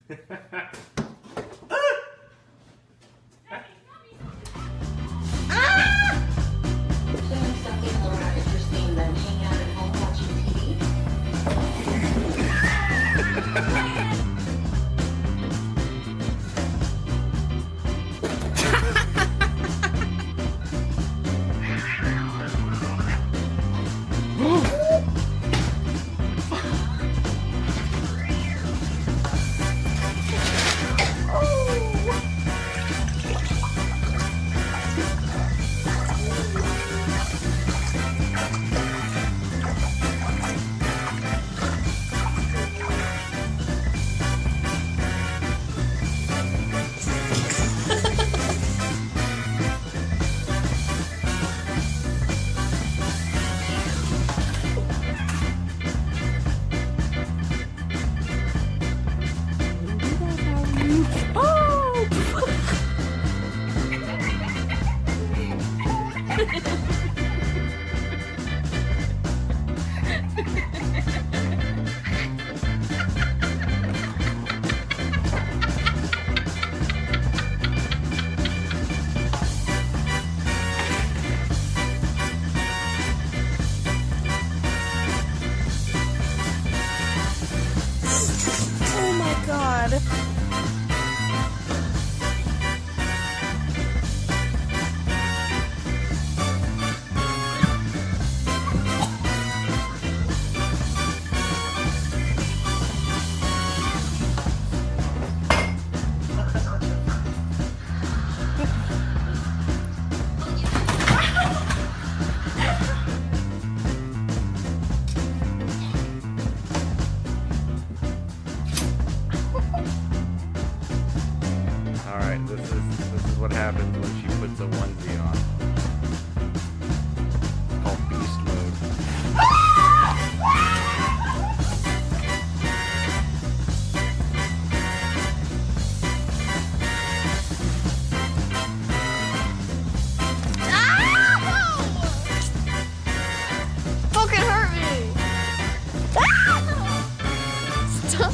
Something more interesting than hanging out at home watching TV. This is what happens when she puts a onesie on. It's called beast mode. Fucking hurt me! Stop!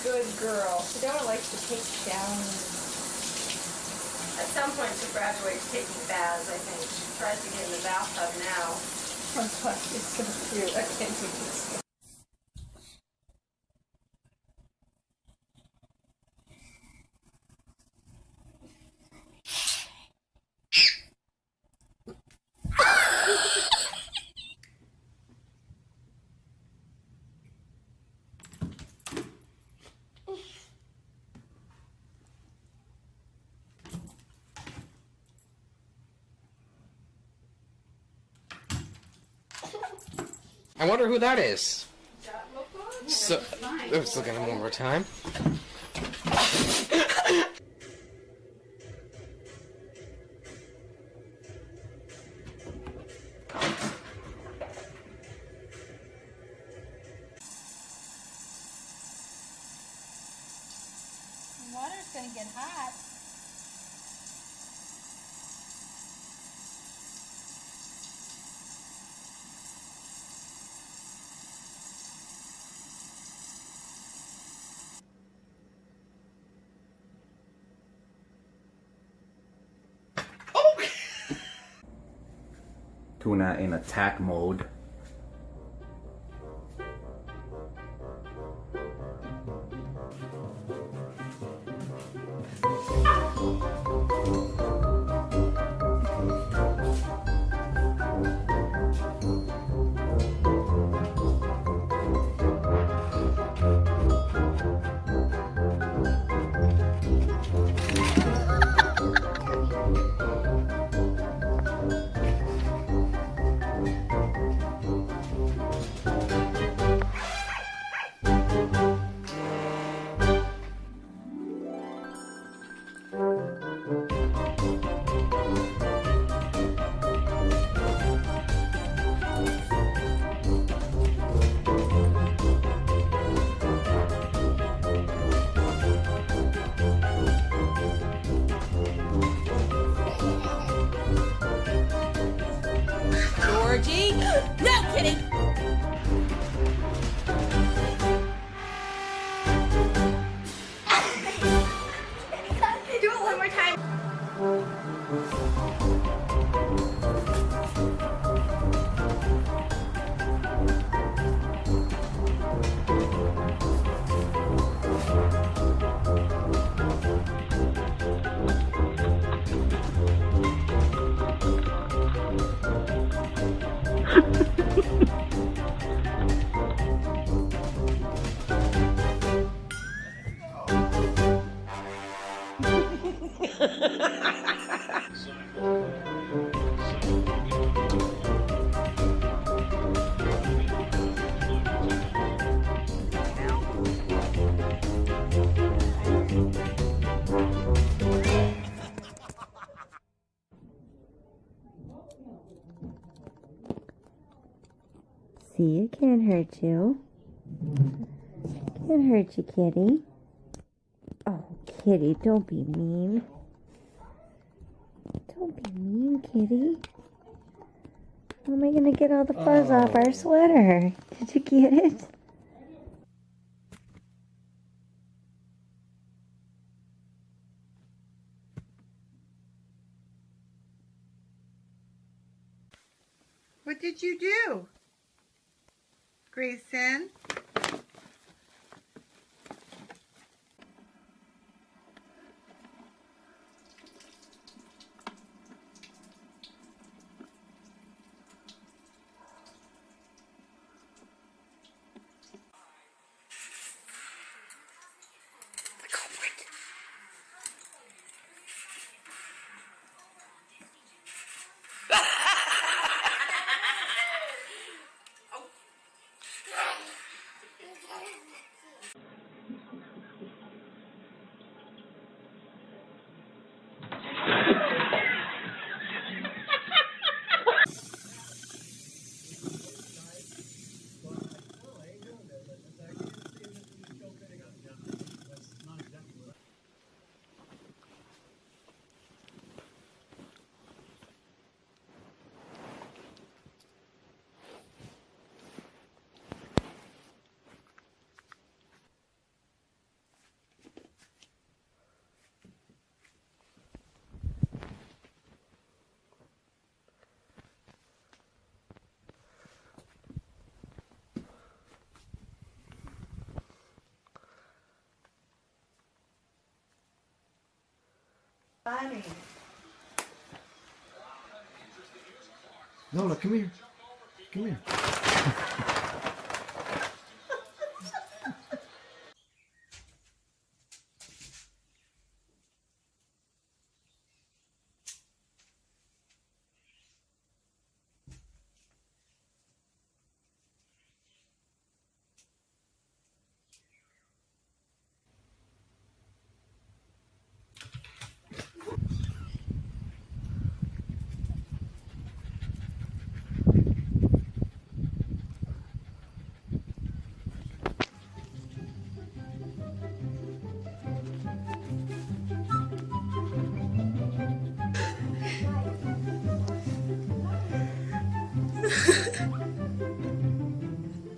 Good girl. Fedora likes to take showers. At some point she graduates taking baths, I think. She tries to get in the bathtub now. It's so cute. I can't do this. I wonder who that is. So, let's look at him one more time. Water's gonna get hot. Tuna in attack mode. Georgie. No, Kitty. Do it one more time. See, it can't hurt you. Can't hurt you, kitty. Oh, kitty, don't be mean. Don't be mean, kitty. How am I gonna get all the fuzz off our sweater? Did you get it? What did you do, Grayson? Funny. Nola, come here. Come here.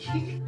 Thank you.